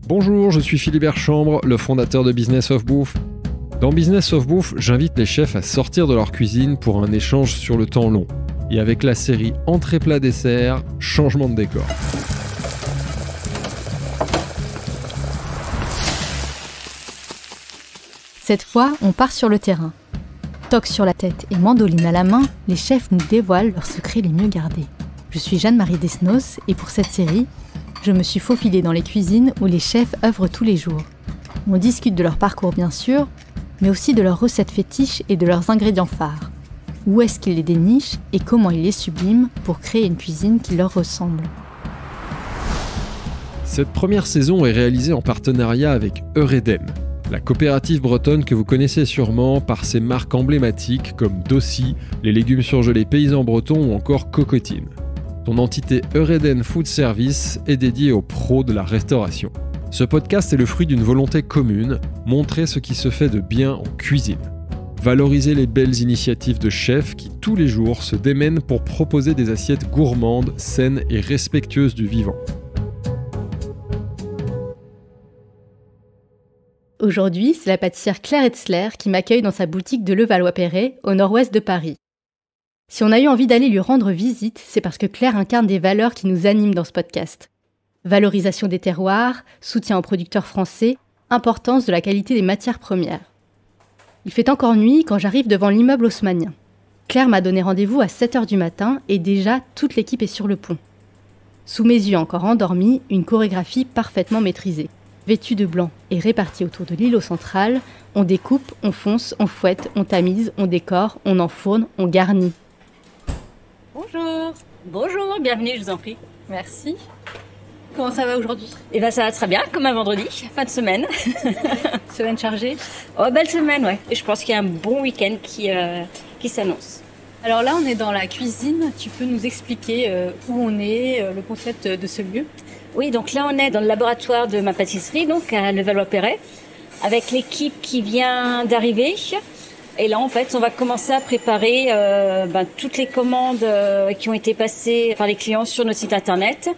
Bonjour, je suis Philibert Chambre, le fondateur de Business of Bouffe. Dans Business of Bouffe, j'invite les chefs à sortir de leur cuisine pour un échange sur le temps long. Et avec la série Entrée plat dessert, changement de décor. Cette fois, on part sur le terrain. Toque sur la tête et mandoline à la main, les chefs nous dévoilent leurs secrets les mieux gardés. Je suis Jeanne-Marie Desnos et pour cette série, je me suis faufilée dans les cuisines où les chefs œuvrent tous les jours. On discute de leur parcours bien sûr, mais aussi de leurs recettes fétiches et de leurs ingrédients phares. Où est-ce qu'ils les dénichent et comment ils les subliment pour créer une cuisine qui leur ressemble. Cette première saison est réalisée en partenariat avec Eureden, la coopérative bretonne que vous connaissez sûrement par ses marques emblématiques comme Dossi, les légumes surgelés paysans bretons ou encore Cocotine. Son entité Eureden Food Service est dédiée aux pros de la restauration. Ce podcast est le fruit d'une volonté commune, montrer ce qui se fait de bien en cuisine. Valoriser les belles initiatives de chefs qui tous les jours se démènent pour proposer des assiettes gourmandes, saines et respectueuses du vivant. Aujourd'hui, c'est la pâtissière Claire Etzler qui m'accueille dans sa boutique de Levallois-Perret, au nord-ouest de Paris. Si on a eu envie d'aller lui rendre visite, c'est parce que Claire incarne des valeurs qui nous animent dans ce podcast. Valorisation des terroirs, soutien aux producteurs français, importance de la qualité des matières premières. Il fait encore nuit quand j'arrive devant l'immeuble haussmannien. Claire m'a donné rendez-vous à 7h du matin et déjà toute l'équipe est sur le pont. Sous mes yeux encore endormis, une chorégraphie parfaitement maîtrisée. Vêtus de blanc et répartis autour de l'îlot central, on découpe, on fonce, on fouette, on tamise, on décore, on enfourne, on garnit. Bonjour. Bonjour, bienvenue, je vous en prie. Merci. Comment ça va aujourd'hui ? Eh ben ça va très bien, comme un vendredi, fin de semaine. Semaine chargée ? Oh, belle semaine, ouais. Et je pense qu'il y a un bon week-end qui s'annonce. Alors là, on est dans la cuisine. Tu peux nous expliquer où on est, le concept de ce lieu ? Oui, donc là, on est dans le laboratoire de ma pâtisserie, donc à Levallois-Perret, avec l'équipe qui vient d'arriver. Et là, en fait, on va commencer à préparer toutes les commandes qui ont été passées par les clients sur notre site internet,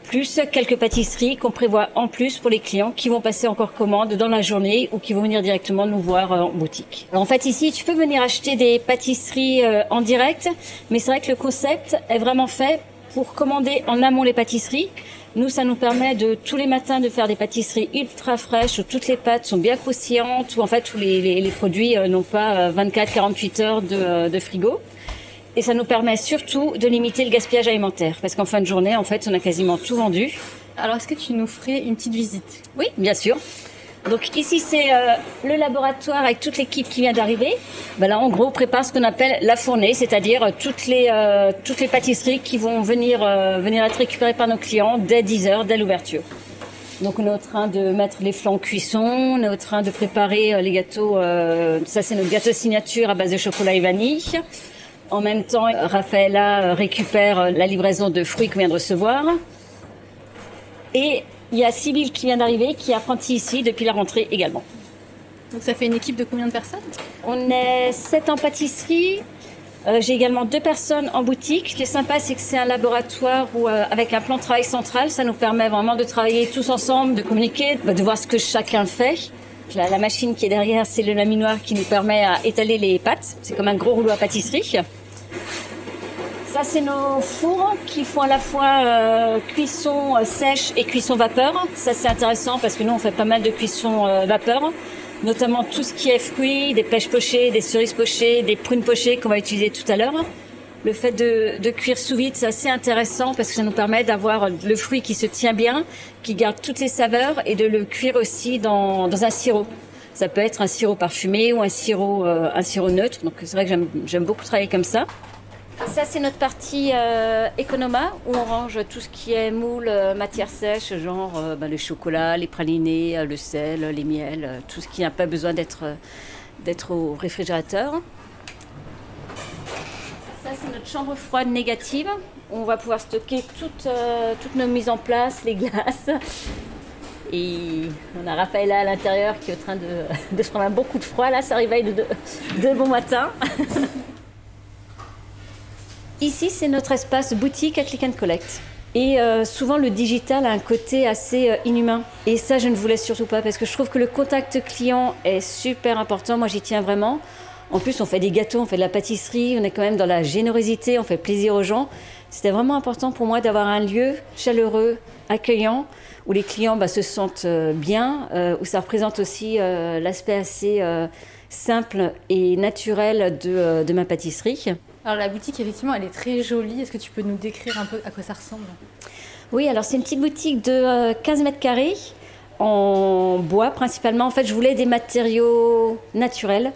plus quelques pâtisseries qu'on prévoit en plus pour les clients qui vont passer encore commande dans la journée ou qui vont venir directement nous voir en boutique. Alors, en fait, ici, tu peux venir acheter des pâtisseries en direct, mais c'est vrai que le concept est vraiment fait pour commander en amont les pâtisseries. Nous, ça nous permet de tous les matins de faire des pâtisseries ultra fraîches où toutes les pâtes sont bien croustillantes, où en fait tous les produits n'ont pas 24-48 heures de frigo. Et ça nous permet surtout de limiter le gaspillage alimentaire parce qu'en fin de journée, en fait, on a quasiment tout vendu. Alors, est-ce que tu nous ferais une petite visite ? Oui, bien sûr. Donc ici, c'est le laboratoire avec toute l'équipe qui vient d'arriver. Là, en gros, on prépare ce qu'on appelle la fournée, c'est-à-dire toutes les pâtisseries qui vont venir être récupérées par nos clients dès 10h, dès l'ouverture. Donc on est en train de mettre les flancs en cuisson, on est en train de préparer les gâteaux. Ça, c'est notre gâteau signature à base de chocolat et vanille. En même temps, Raphaëlla récupère la livraison de fruits qu'on vient de recevoir. Et il y a Sybille qui vient d'arriver, qui est apprentie ici depuis la rentrée également. Donc ça fait une équipe de combien de personnes ? On est 7 en pâtisserie. J'ai également 2 personnes en boutique. Ce qui est sympa, c'est que c'est un laboratoire où, avec un plan de travail central, ça nous permet vraiment de travailler tous ensemble, de communiquer, de voir ce que chacun fait. La machine qui est derrière, c'est le laminoir qui nous permet à étaler les pâtes. C'est comme un gros rouleau à pâtisserie. Ça, c'est nos fours qui font à la fois cuisson sèche et cuisson vapeur. Ça, c'est intéressant parce que nous, on fait pas mal de cuisson vapeur, notamment tout ce qui est fruits, des pêches pochées, des cerises pochées, des prunes pochées qu'on va utiliser tout à l'heure. Le fait de cuire sous vide, c'est assez intéressant parce que ça nous permet d'avoir le fruit qui se tient bien, qui garde toutes les saveurs et de le cuire aussi dans un sirop. Ça peut être un sirop parfumé ou un sirop neutre. Donc, c'est vrai que j'aime beaucoup travailler comme ça. Ça, c'est notre partie Economa, où on range tout ce qui est moule, matière sèche, genre le chocolat, les pralinés, le sel, les miels, tout ce qui n'a pas besoin d'être au réfrigérateur. Ça, c'est notre chambre froide négative, où on va pouvoir stocker toutes nos mises en place, les glaces. Et on a Raphaëlla à l'intérieur qui est en train de se prendre un bon coup de froid, là, ça réveille de bon matin. Ici, c'est notre espace boutique à Click & Collect. Et souvent, le digital a un côté assez inhumain. Et ça, je ne voulais surtout pas parce que je trouve que le contact client est super important. Moi, j'y tiens vraiment. En plus, on fait des gâteaux, on fait de la pâtisserie, on est quand même dans la générosité, on fait plaisir aux gens. C'était vraiment important pour moi d'avoir un lieu chaleureux, accueillant, où les clients se sentent bien, où ça représente aussi l'aspect assez simple et naturel de ma pâtisserie. Alors la boutique, effectivement, elle est très jolie. Est-ce que tu peux nous décrire un peu à quoi ça ressemble ? Oui, alors c'est une petite boutique de 15 mètres carrés, en bois principalement. En fait, je voulais des matériaux naturels.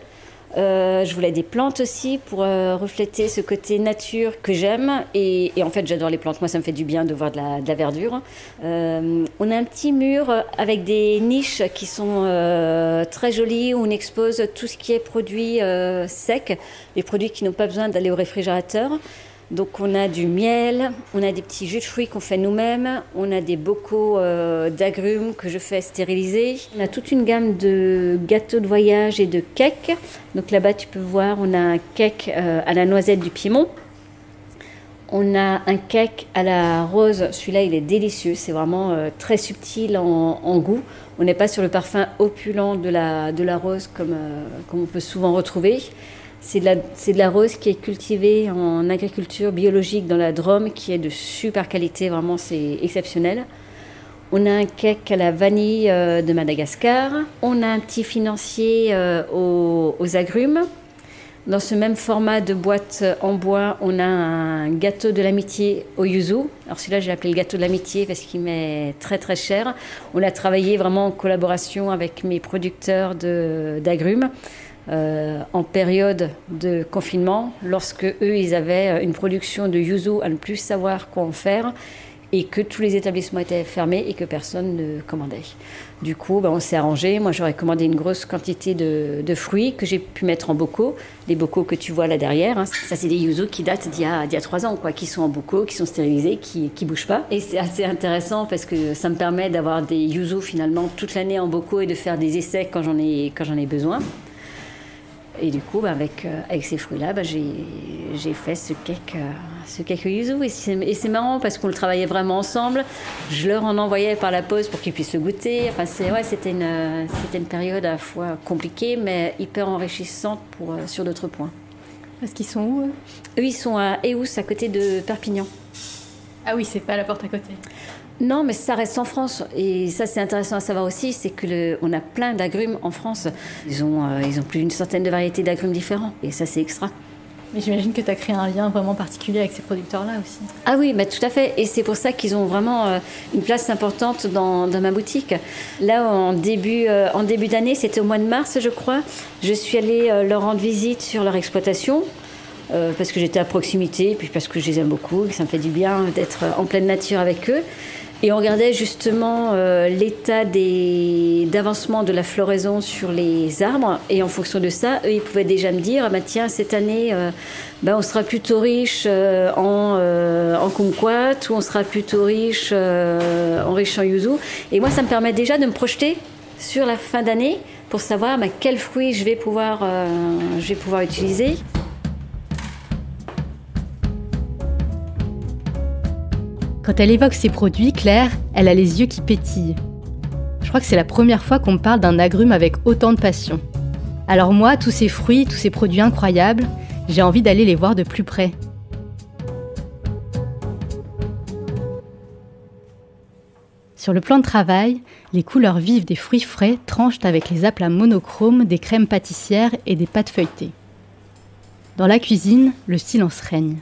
Je voulais des plantes aussi pour refléter ce côté nature que j'aime. Et en fait, j'adore les plantes. Moi, ça me fait du bien de voir de la verdure. On a un petit mur avec des niches qui sont très jolies où on expose tout ce qui est produits secs, les produits qui n'ont pas besoin d'aller au réfrigérateur. Donc on a du miel, on a des petits jus de fruits qu'on fait nous-mêmes, on a des bocaux d'agrumes que je fais stériliser. On a toute une gamme de gâteaux de voyage et de cakes. Donc là-bas tu peux voir, on a un cake à la noisette du Piémont. On a un cake à la rose, celui-là il est délicieux, c'est vraiment très subtil en goût. On n'est pas sur le parfum opulent de la rose comme on peut souvent retrouver. C'est de la rose qui est cultivée en agriculture biologique dans la Drôme, qui est de super qualité, vraiment c'est exceptionnel. On a un cake à la vanille de Madagascar. On a un petit financier aux agrumes. Dans ce même format de boîte en bois, on a un gâteau de l'amitié au yuzu. Alors celui-là, j'ai appelé le gâteau de l'amitié parce qu'il m'est très très cher. On a travaillé vraiment en collaboration avec mes producteurs d'agrumes. En période de confinement, lorsque eux ils avaient une production de yuzu à ne plus savoir quoi en faire et que tous les établissements étaient fermés et que personne ne commandait. Du coup, on s'est arrangé. Moi, j'aurais commandé une grosse quantité de fruits que j'ai pu mettre en bocaux. Les bocaux que tu vois là derrière, hein. Ça, c'est des yuzu qui datent d'il y a 3 ans, qui sont en bocaux, qui sont stérilisés, qui bougent pas. Et c'est assez intéressant parce que ça me permet d'avoir des yuzu finalement toute l'année en bocaux et de faire des essais quand j'en ai besoin. Et du coup, avec ces fruits-là, j'ai fait ce cake au yuzu. Et c'est marrant parce qu'on le travaillait vraiment ensemble. Je leur en envoyais par la poste pour qu'ils puissent le goûter. Enfin, c'était une période à la fois compliquée, mais hyper enrichissante sur d'autres points. Parce qu'ils sont où, eux ? Eux, ils sont à Eous, à côté de Perpignan. Ah oui, c'est pas à la porte à côté. Non, mais ça reste en France. Et ça, c'est intéressant à savoir aussi, c'est qu'on a plein d'agrumes en France. Ils ont plus d'une centaine de variétés d'agrumes différents. Et ça, c'est extra. Mais j'imagine que tu as créé un lien vraiment particulier avec ces producteurs-là aussi. Ah oui, tout à fait. Et c'est pour ça qu'ils ont vraiment une place importante dans ma boutique. Là, en début d'année, c'était au mois de mars, je crois, je suis allée leur rendre visite sur leur exploitation. Parce que j'étais à proximité, puis parce que je les aime beaucoup, que ça me fait du bien d'être en pleine nature avec eux. Et on regardait justement l'état d'avancement de la floraison sur les arbres. Et en fonction de ça, eux, ils pouvaient déjà me dire, tiens, cette année, on sera plutôt riche en kumquat, ou on sera plutôt riche en yuzu. Et moi, ça me permet déjà de me projeter sur la fin d'année pour savoir quels fruits je vais pouvoir utiliser. Quand elle évoque ses produits, Claire, elle a les yeux qui pétillent. Je crois que c'est la première fois qu'on me parle d'un agrume avec autant de passion. Alors moi, tous ces fruits, tous ces produits incroyables, j'ai envie d'aller les voir de plus près. Sur le plan de travail, les couleurs vives des fruits frais tranchent avec les aplats monochromes des crèmes pâtissières et des pâtes feuilletées. Dans la cuisine, le silence règne.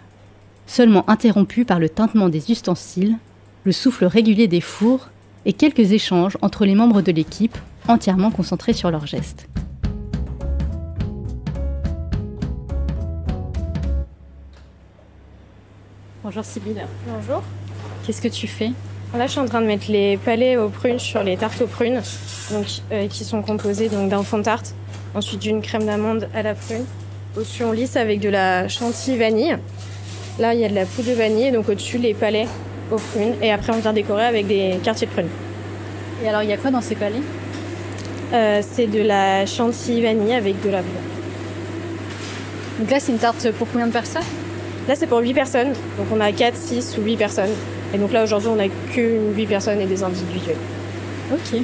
Seulement interrompu par le tintement des ustensiles, le souffle régulier des fours et quelques échanges entre les membres de l'équipe, entièrement concentrés sur leurs gestes. Bonjour Sybille. Bonjour. Qu'est-ce que tu fais ? Là, je suis en train de mettre les palets aux prunes sur les tartes aux prunes, qui sont composées d'un fond de tarte, ensuite d'une crème d'amande à la prune. Au-dessus, on lisse avec de la chantilly vanille. Là, il y a de la poudre de vanille, donc au-dessus, les palets aux prunes. Et après, on vient décorer avec des quartiers de prunes. Et alors, il y a quoi dans ces palets ? C'est de la chantilly vanille avec de la poudre. Donc là, c'est une tarte pour combien de personnes ? Là, c'est pour 8 personnes. Donc on a 4, 6 ou 8 personnes. Et donc là, aujourd'hui, on n'a que 8 personnes et des individuels. Ok.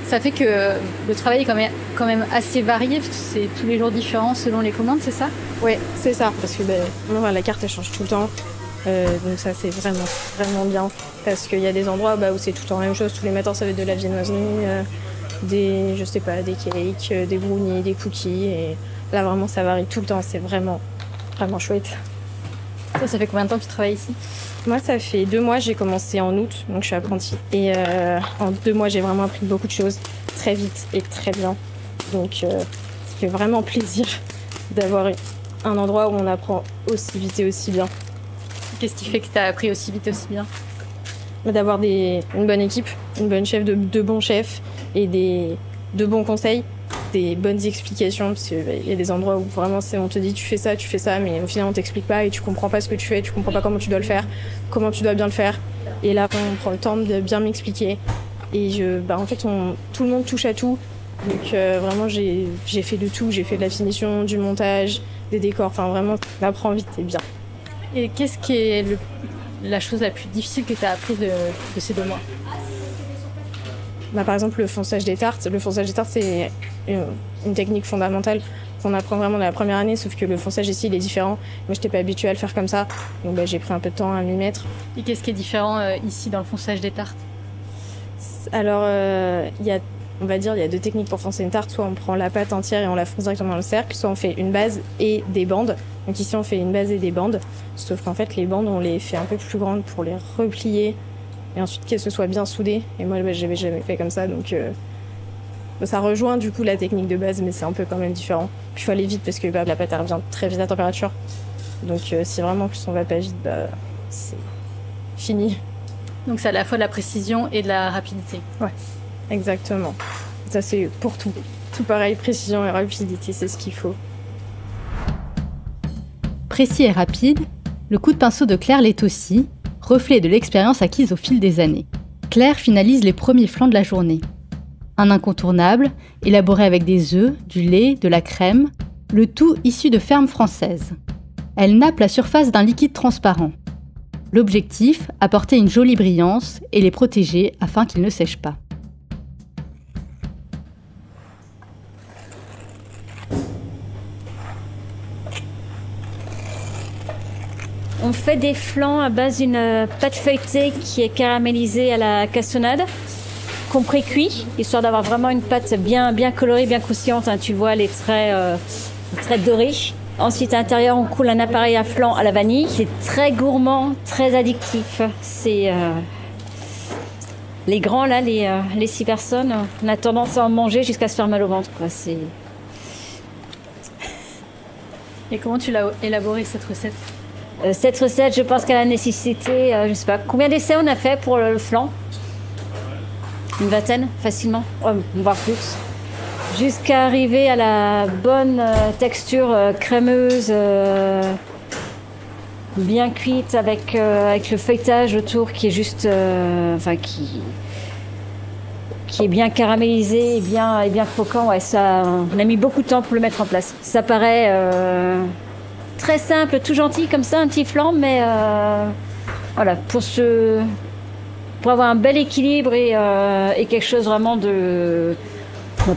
Ça fait que le travail est quand même assez varié, parce que c'est tous les jours différents selon les commandes, c'est ça? Oui, c'est ça, parce que la carte, elle change tout le temps. Donc ça, c'est vraiment, vraiment bien. Parce qu'il y a des endroits où c'est tout le temps la même chose. Tous les matins, ça va être de la viennoiserie, des cakes, des brownies, des cookies. Et là, vraiment, ça varie tout le temps. C'est vraiment, vraiment chouette. Ça fait combien de temps que tu travailles ici? Moi, ça fait 2 mois, j'ai commencé en août, donc je suis apprentie. Et en 2 mois, j'ai vraiment appris beaucoup de choses, très vite et très bien. Donc, ça fait vraiment plaisir d'avoir un endroit où on apprend aussi vite et aussi bien. Qu'est-ce qui fait que tu as appris aussi vite et aussi bien? D'avoir une bonne équipe, une bonne chef, de bons chefs et de bons conseils, des bonnes explications, parce qu'il y a des endroits où vraiment on te dit tu fais ça, mais au final on t'explique pas et tu comprends pas ce que tu fais, tu comprends pas comment tu dois le faire, comment tu dois bien le faire. Et là, on prend le temps de bien m'expliquer. Et en fait, tout le monde touche à tout. Donc vraiment, j'ai fait de tout. J'ai fait de la finition, du montage, des décors. Enfin, vraiment, on apprend vite et bien. Et qu'est-ce qui est la chose la plus difficile que tu as appris de ces 2 mois? Par exemple, le fonçage des tartes. Le fonçage des tartes, c'est une technique fondamentale qu'on apprend vraiment dans la première année, sauf que le fonçage ici, il est différent. Moi, je n'étais pas habituée à le faire comme ça, donc j'ai pris un peu de temps à m'y mettre. Et qu'est-ce qui est différent ici dans le fonçage des tartes? Alors, il y a 2 techniques pour foncer une tarte. Soit on prend la pâte entière et on la fonce directement dans le cercle, soit on fait une base et des bandes. Donc ici, on fait une base et des bandes, sauf qu'en fait, les bandes, on les fait un peu plus grandes pour les replier et ensuite qu'elles se soient bien soudées. Et moi, j'avais jamais fait comme ça, donc ça rejoint du coup la technique de base, mais c'est un peu quand même différent. Puis il faut aller vite parce que la pâte elle revient très vite à température. Donc si vraiment plus on va pas vite, c'est fini. Donc c'est à la fois de la précision et de la rapidité. Ouais, exactement. Ça c'est pour tout. Tout pareil, précision et rapidité, c'est ce qu'il faut. Précis et rapide, le coup de pinceau de Claire l'est aussi, reflet de l'expérience acquise au fil des années. Claire finalise les premiers flancs de la journée. Un incontournable, élaboré avec des œufs, du lait, de la crème, le tout issu de fermes françaises. Elle nappe la surface d'un liquide transparent. L'objectif, apporter une jolie brillance et les protéger afin qu'ils ne sèchent pas. On fait des flancs à base d'une pâte feuilletée qui est caramélisée à la cassonade, qu'on pré-cuit, histoire d'avoir vraiment une pâte bien colorée, bien croustillante. Hein, tu vois, elle est très dorée. Ensuite, à l'intérieur, on coule un appareil à flan à la vanille. C'est très gourmand, très addictif. C'est les grands, là, les 6 personnes, on a tendance à en manger jusqu'à se faire mal au ventre, quoi. Et comment tu l'as élaborée, cette recette? Cette recette, je pense qu'elle a nécessité, je sais pas, combien d'essais on a fait pour le flan? Une 20aine, facilement, voire plus. Jusqu'à arriver à la bonne texture crémeuse, bien cuite, avec le feuilletage autour qui est juste, qui est bien caramélisé et bien croquant. Ouais, ça, on a mis beaucoup de temps pour le mettre en place. Ça paraît très simple, tout gentil comme ça, un petit flan, mais voilà, pour avoir un bel équilibre et quelque chose vraiment de...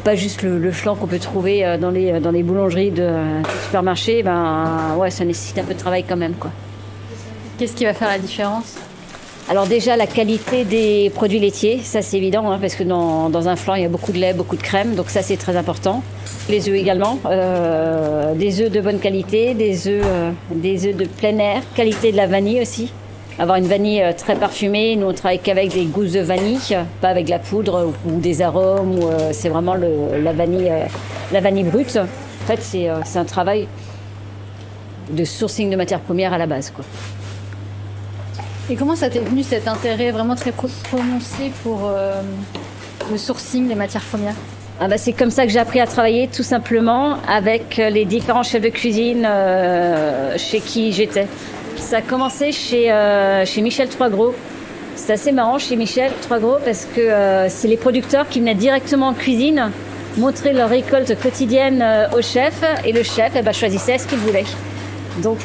pas juste le flan qu'on peut trouver dans les boulangeries de supermarché, ouais, ça nécessite un peu de travail quand même, quoi. Qu'est-ce qui va faire la différence? Alors déjà, la qualité des produits laitiers, ça c'est évident, hein, parce que dans un flan, il y a beaucoup de lait, beaucoup de crème, donc ça c'est très important. Les œufs également, des œufs de bonne qualité, des œufs de plein air, qualité de la vanille aussi. Avoir une vanille très parfumée, nous on travaille qu'avec des gousses de vanille, pas avec de la poudre ou des arômes, c'est vraiment la vanille brute. En fait, c'est un travail de sourcing de matières premières à la base, quoi. Et comment ça t'est venu cet intérêt vraiment très prononcé pour le sourcing des matières premières? C'est comme ça que j'ai appris à travailler, tout simplement, avec les différents chefs de cuisine chez qui j'étais. Ça a commencé chez Michel Troisgros. C'est assez marrant chez Michel Troisgros parce que c'est les producteurs qui venaient directement en cuisine montrer leur récolte quotidienne au chef et le chef choisissait ce qu'il voulait. Donc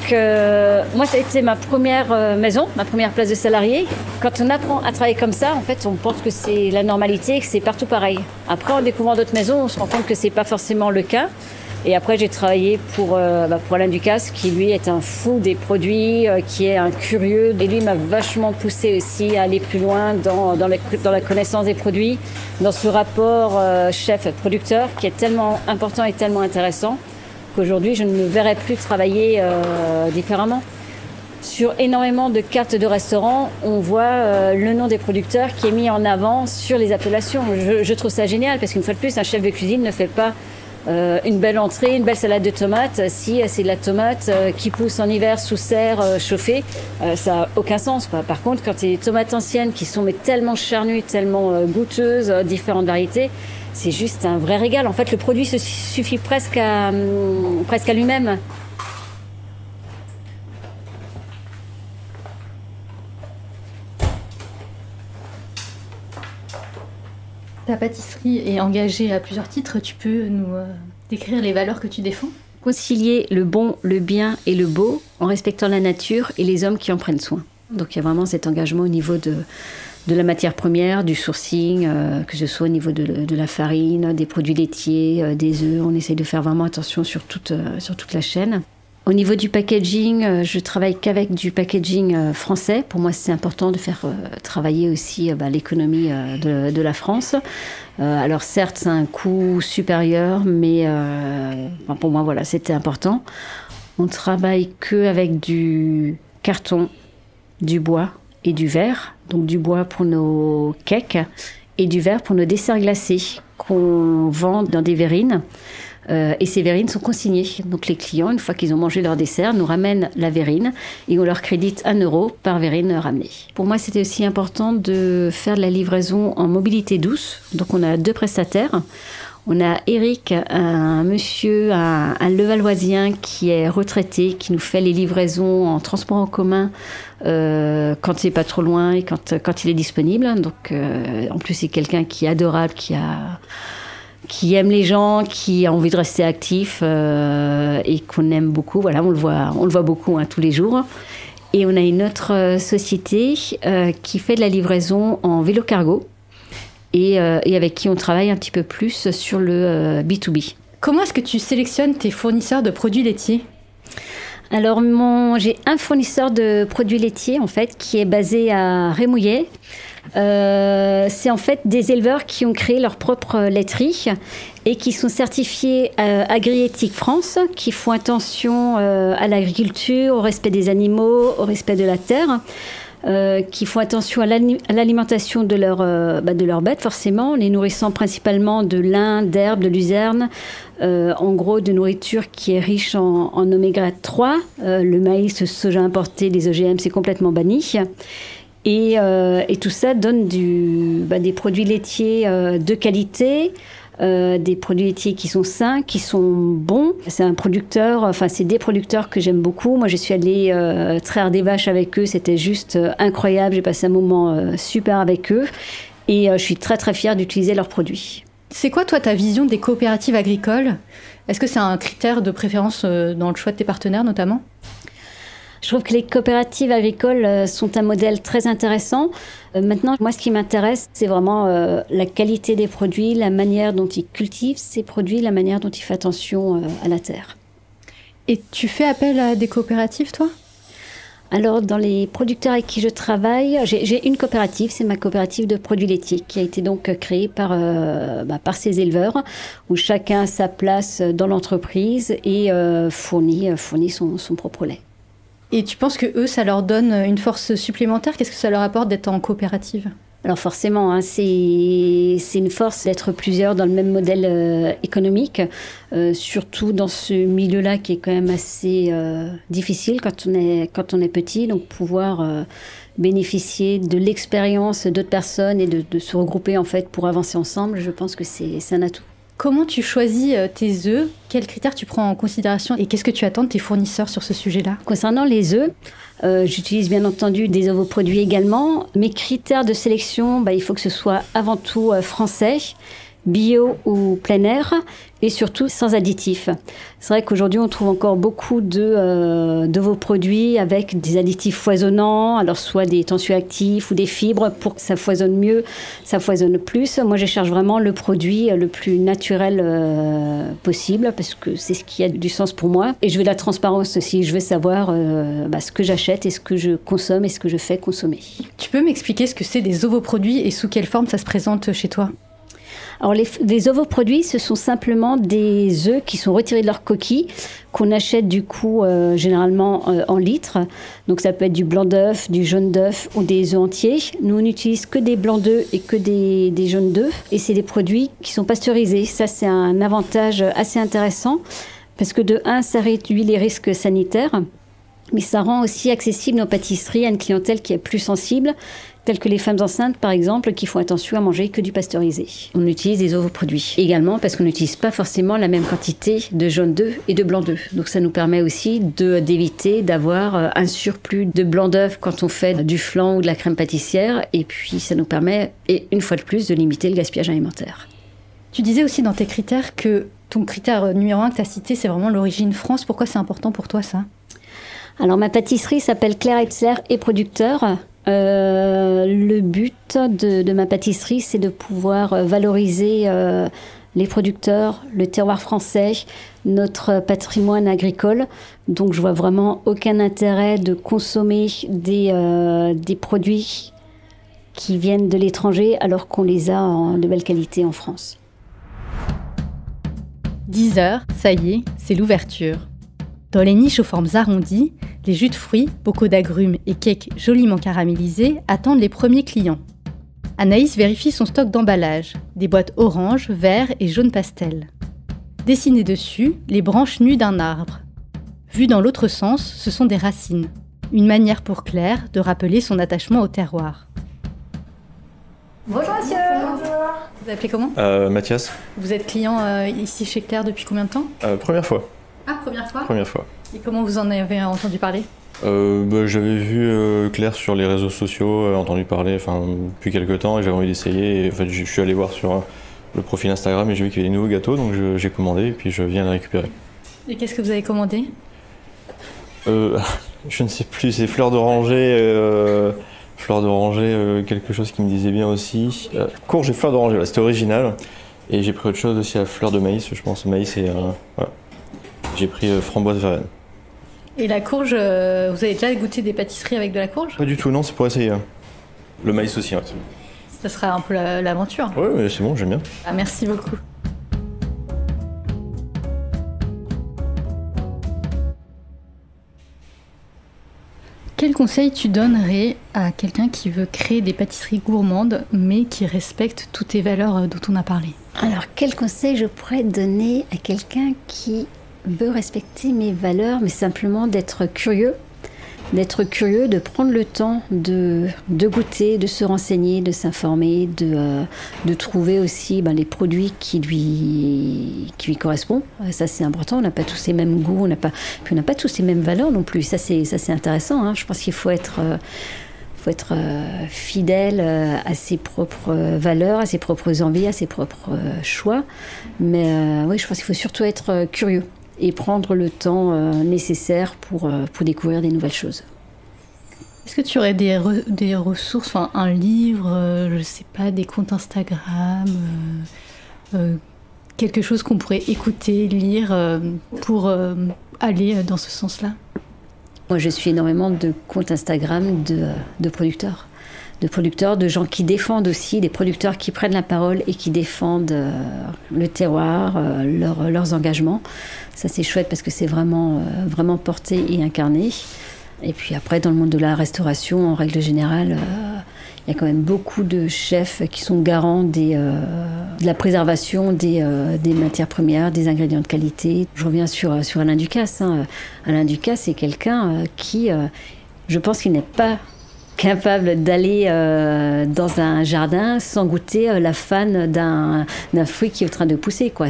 moi, ça a été ma première maison, ma première place de salarié. Quand on apprend à travailler comme ça, en fait, on pense que c'est la normalité et que c'est partout pareil. Après, en découvrant d'autres maisons, on se rend compte que c'est pas forcément le cas. Et après, j'ai travaillé pour Alain Ducasse, qui lui est un fou des produits, qui est un curieux. Et lui m'a vachement poussé aussi à aller plus loin dans la connaissance des produits, dans ce rapport chef-producteur qui est tellement important et tellement intéressant qu'aujourd'hui, je ne me verrais plus travailler différemment. Sur énormément de cartes de restaurants, on voit le nom des producteurs qui est mis en avant sur les appellations. Je trouve ça génial parce qu'une fois de plus, un chef de cuisine ne fait pas une belle entrée, une belle salade de tomates, si c'est de la tomate qui pousse en hiver sous serre chauffée, ça n'a aucun sens, quoi. Par contre, quand il y a des tomates anciennes qui sont mais tellement charnues, tellement goûteuses, différentes variétés, c'est juste un vrai régal. En fait, le produit se suffit presque à lui-même. Ta pâtisserie est engagée à plusieurs titres. Tu peux nous décrire les valeurs que tu défends ? Concilier le bon, le bien et le beau en respectant la nature et les hommes qui en prennent soin. Donc il y a vraiment cet engagement au niveau de la matière première, du sourcing, que ce soit au niveau de la farine, des produits laitiers, des œufs. On essaye de faire vraiment attention sur toute la chaîne. Au niveau du packaging, je travaille qu'avec du packaging français. Pour moi, c'est important de faire travailler aussi l'économie de la France. Alors certes, c'est un coût supérieur, mais pour moi, voilà, c'était important. On travaille qu'avec du carton, du bois et du verre. Donc du bois pour nos cakes et du verre pour nos desserts glacés qu'on vend dans des verrines. Et ces verrines sont consignées. Donc les clients, une fois qu'ils ont mangé leur dessert, nous ramènent la verrine et on leur crédite 1 € par verrine ramenée. Pour moi, c'était aussi important de faire de la livraison en mobilité douce. Donc on a 2 prestataires. On a Eric, un monsieur, un Levalloisien qui est retraité, qui nous fait les livraisons en transport en commun quand c'est pas trop loin et quand il est disponible. Donc en plus, c'est quelqu'un qui est adorable, qui aime les gens, qui a envie de rester actif et qu'on aime beaucoup. Voilà, on le voit beaucoup tous les jours. Et on a une autre société qui fait de la livraison en vélo cargo et avec qui on travaille un petit peu plus sur le B2B. Comment est-ce que tu sélectionnes tes fournisseurs de produits laitiers ? Alors, j'ai un fournisseur de produits laitiers, en fait, qui est basé à Rémouillet. C'est en fait des éleveurs qui ont créé leur propre laiterie et qui sont certifiés Agriéthique France, qui font attention à l'agriculture, au respect des animaux, au respect de la terre, qui font attention à l'alimentation de leurs bêtes, forcément, les nourrissant principalement de lin, d'herbe, de luzerne, en gros de nourriture qui est riche en oméga 3. Le maïs, le soja importé, les OGM, c'est complètement banni. Et tout ça donne des produits laitiers de qualité, des produits laitiers qui sont sains, qui sont bons. C'est des producteurs que j'aime beaucoup. Moi, je suis allée traire des vaches avec eux. C'était juste incroyable. J'ai passé un moment super avec eux. Et je suis très, très fière d'utiliser leurs produits. C'est quoi, toi, ta vision des coopératives agricoles ? Est-ce que c'est un critère de préférence dans le choix de tes partenaires, notamment ? Je trouve que les coopératives agricoles sont un modèle très intéressant. Maintenant, moi, ce qui m'intéresse, c'est vraiment la qualité des produits, la manière dont ils cultivent ces produits, la manière dont ils font attention à la terre. Et tu fais appel à des coopératives, toi ? Alors, dans les producteurs avec qui je travaille, j'ai une coopérative, c'est ma coopérative de produits laitiers, qui a été donc créée par ces éleveurs, où chacun a sa place dans l'entreprise et fournit son propre lait. Et tu penses que eux, ça leur donne une force supplémentaire ? Qu'est-ce que ça leur apporte d'être en coopérative ? Alors forcément, c'est une force d'être plusieurs dans le même modèle économique, surtout dans ce milieu-là qui est quand même assez difficile quand on est petit. Donc pouvoir bénéficier de l'expérience d'autres personnes et de se regrouper en fait pour avancer ensemble, je pense que c'est un atout. Comment tu choisis tes œufs ? Quels critères tu prends en considération et qu'est-ce que tu attends de tes fournisseurs sur ce sujet-là ? Concernant les œufs, j'utilise bien entendu des ovoproduits également. Mes critères de sélection, il faut que ce soit avant tout français, bio ou plein air, et surtout sans additifs. C'est vrai qu'aujourd'hui, on trouve encore beaucoup de vos produits avec des additifs foisonnants, alors soit des tensioactifs ou des fibres pour que ça foisonne mieux, ça foisonne plus. Moi, je cherche vraiment le produit le plus naturel possible parce que c'est ce qui a du sens pour moi. Et je veux de la transparence aussi. Je veux savoir ce que j'achète et ce que je consomme et ce que je fais consommer. Tu peux m'expliquer ce que c'est des ovoproduits et sous quelle forme ça se présente chez toi ? Alors les ovoproduits, ce sont simplement des œufs qui sont retirés de leur coquille, qu'on achète du coup généralement en litres. Donc ça peut être du blanc d'œuf, du jaune d'œuf ou des œufs entiers. Nous, on n'utilise que des blancs d'œufs et que des jaunes d'œufs. Et c'est des produits qui sont pasteurisés. Ça, c'est un avantage assez intéressant parce que de un, ça réduit les risques sanitaires, mais ça rend aussi accessible nos pâtisseries à une clientèle qui est plus sensible, telles que les femmes enceintes, par exemple, qui font attention à manger que du pasteurisé. On utilise des ovoproduits. Également parce qu'on n'utilise pas forcément la même quantité de jaune d'œuf et de blanc d'œuf. Donc ça nous permet aussi d'éviter d'avoir un surplus de blanc d'œuf quand on fait du flan ou de la crème pâtissière. Et puis ça nous permet, et une fois de plus, de limiter le gaspillage alimentaire. Tu disais aussi dans tes critères que ton critère numéro 1 que tu as cité, c'est vraiment l'origine France. Pourquoi c'est important pour toi, ça ? Alors ma pâtisserie s'appelle Claire Etzler et producteur. Le but de ma pâtisserie, c'est de pouvoir valoriser les producteurs, le terroir français, notre patrimoine agricole. Donc je vois vraiment aucun intérêt de consommer des produits qui viennent de l'étranger alors qu'on les a de belle qualité en France. 10h, ça y est, c'est l'ouverture. Dans les niches aux formes arrondies, les jus de fruits, bocaux d'agrumes et cakes joliment caramélisés attendent les premiers clients. Anaïs vérifie son stock d'emballage, des boîtes orange, vert et jaune pastel. Dessinées dessus, les branches nues d'un arbre. Vues dans l'autre sens, ce sont des racines. Une manière pour Claire de rappeler son attachement au terroir. Bonjour monsieur. Bonjour. Vous appelez comment ? Mathias. Vous êtes client ici chez Claire depuis combien de temps ? Première fois. Ah, première fois ? Première fois. Et comment vous en avez entendu parler ? J'avais vu Claire sur les réseaux sociaux, entendu parler depuis quelques temps et j'avais envie d'essayer. Et, en fait, je suis allé voir sur le profil Instagram et j'ai vu qu'il y avait des nouveaux gâteaux, donc j'ai commandé et puis je viens les récupérer. Et qu'est-ce que vous avez commandé ? Je ne sais plus, c'est fleur d'oranger, quelque chose qui me disait bien aussi. Courge et fleur d'oranger, c'était original. Et j'ai pris autre chose aussi à fleur de maïs, je pense, maïs et voilà. J'ai pris framboise Varennes. Et la courge, vous avez déjà goûté des pâtisseries avec de la courge ? Pas du tout, non, c'est pour essayer. Le maïs aussi, ouais. Ça sera un peu l'aventure. Ouais, mais c'est bon, j'aime bien. Ah, merci beaucoup. Quel conseil tu donnerais à quelqu'un qui veut créer des pâtisseries gourmandes, mais qui respecte toutes les valeurs dont on a parlé ? Alors, quel conseil je pourrais donner à quelqu'un qui veut respecter mes valeurs, mais simplement d'être curieux, de prendre le temps de goûter, de se renseigner, de s'informer, de trouver aussi les produits qui lui correspondent. Ça, c'est important. On n'a pas tous les mêmes goûts, on n'a pas tous les mêmes valeurs non plus. Ça, c'est intéressant, hein. Je pense qu'il faut être fidèle à ses propres valeurs, à ses propres envies, à ses propres choix. Mais oui, je pense qu'il faut surtout être curieux et prendre le temps nécessaire pour découvrir des nouvelles choses. Est-ce que tu aurais des ressources, un livre, je ne sais pas, des comptes Instagram, quelque chose qu'on pourrait écouter, lire pour aller dans ce sens-là ? Moi, je suis énormément de comptes Instagram de producteurs. De gens qui défendent aussi, des producteurs qui prennent la parole et qui défendent le terroir, leurs engagements. Ça, c'est chouette parce que c'est vraiment porté et incarné. Et puis après, dans le monde de la restauration, en règle générale, il y a quand même beaucoup de chefs qui sont garants de la préservation des matières premières, des ingrédients de qualité. Je reviens sur Alain Ducasse. Alain Ducasse, c'est quelqu'un qui, je pense qu'il n'est pas capable d'aller dans un jardin sans goûter la fan d'un fruit qui est en train de pousser, quoi.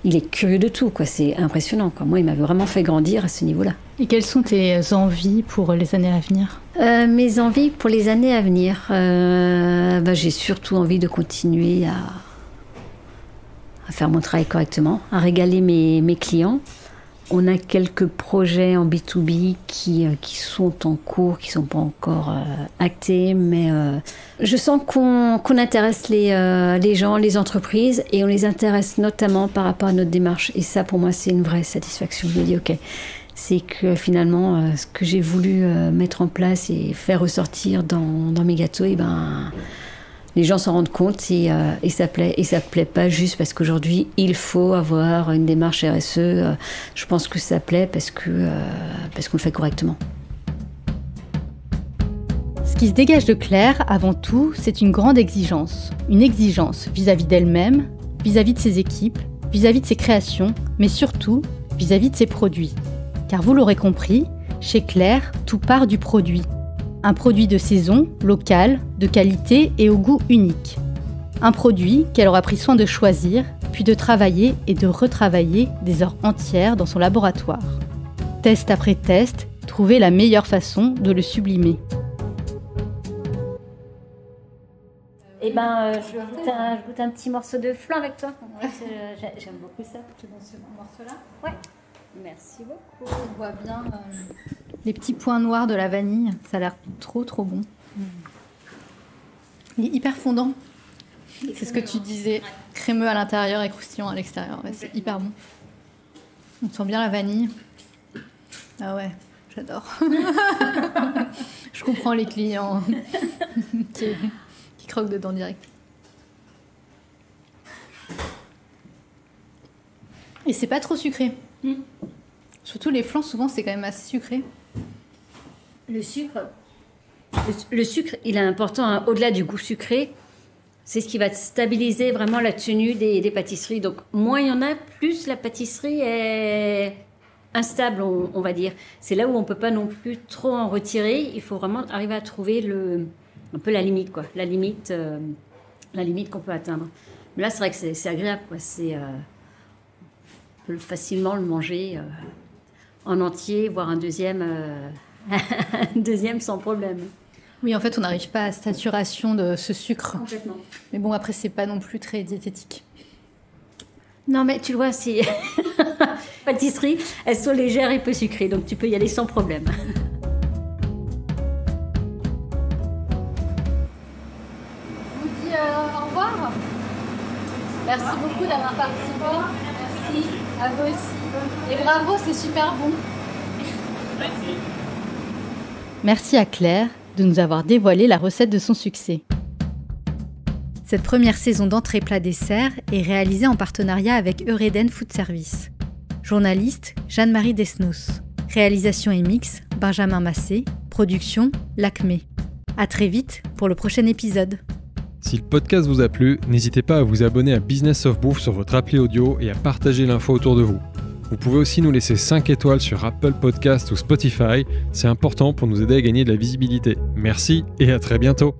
Il est curieux de tout, quoi. C'est impressionnant, quoi. Moi, il m'avait vraiment fait grandir à ce niveau-là. Et quelles sont tes envies pour les années à venir ? Mes envies pour les années à venir, j'ai surtout envie de continuer faire mon travail correctement, à régaler mes clients. On a quelques projets en B2B qui sont en cours, qui ne sont pas encore actés, mais je sens qu'on intéresse les gens, les entreprises, et on les intéresse notamment par rapport à notre démarche. Et ça, pour moi, c'est une vraie satisfaction. Je me dis, ok, c'est que finalement, ce que j'ai voulu mettre en place et faire ressortir dans mes gâteaux, les gens s'en rendent compte et ça plaît. Et ça plaît pas juste parce qu'aujourd'hui, il faut avoir une démarche RSE. Je pense que ça plaît parce qu'on le fait correctement. Ce qui se dégage de Claire, avant tout, c'est une grande exigence. Une exigence vis-à-vis d'elle-même, vis-à-vis de ses équipes, vis-à-vis de ses créations, mais surtout vis-à-vis de ses produits. Car vous l'aurez compris, chez Claire, tout part du produit. Un produit de saison, local, de qualité et au goût unique. Un produit qu'elle aura pris soin de choisir, puis de travailler et de retravailler des heures entières dans son laboratoire. Test après test, trouver la meilleure façon de le sublimer. Je goûte un petit morceau de flan avec toi. J'aime beaucoup ça. Tu dans ce morceau-là ? Ouais. Merci beaucoup. On voit bien les petits points noirs de la vanille. Ça a l'air trop bon. Il est hyper fondant. C'est ce que tu disais. Crémeux à l'intérieur et croustillant à l'extérieur. Ouais, c'est hyper bon. On sent bien la vanille. Ah ouais, j'adore. Je comprends les clients qui croquent dedans direct. Et c'est pas trop sucré. Surtout les flans, souvent, c'est quand même assez sucré. Le sucre, il est important, hein. Au-delà du goût sucré, c'est ce qui va stabiliser vraiment la tenue des pâtisseries. Donc, moins il y en a, plus la pâtisserie est instable, on va dire. C'est là où on ne peut pas non plus trop en retirer. Il faut vraiment arriver à trouver un peu la limite, quoi. La limite qu'on peut atteindre. Mais là, c'est vrai que c'est agréable, quoi. On peut facilement le manger en entier, voire un deuxième sans problème. Oui, en fait, on n'arrive pas à saturation de ce sucre. Complètement. Mais bon, après, c'est pas non plus très diététique. Non, mais tu le vois, si pâtisseries, elles sont légères et peu sucrées, donc tu peux y aller sans problème. Je vous dis au revoir. Merci beaucoup d'avoir participé. Merci à vous aussi. Et bravo, c'est super bon. Merci à Claire de nous avoir dévoilé la recette de son succès. Cette première saison d'entrée plat dessert est réalisée en partenariat avec Eureden Food Service. Journaliste, Jeanne-Marie Desnos. Réalisation et mix, Benjamin Massé. Production, Lacmé. À très vite pour le prochain épisode. Si le podcast vous a plu, n'hésitez pas à vous abonner à Business of Bouffe sur votre appli audio et à partager l'info autour de vous. Vous pouvez aussi nous laisser 5 étoiles sur Apple Podcasts ou Spotify, c'est important pour nous aider à gagner de la visibilité. Merci et à très bientôt.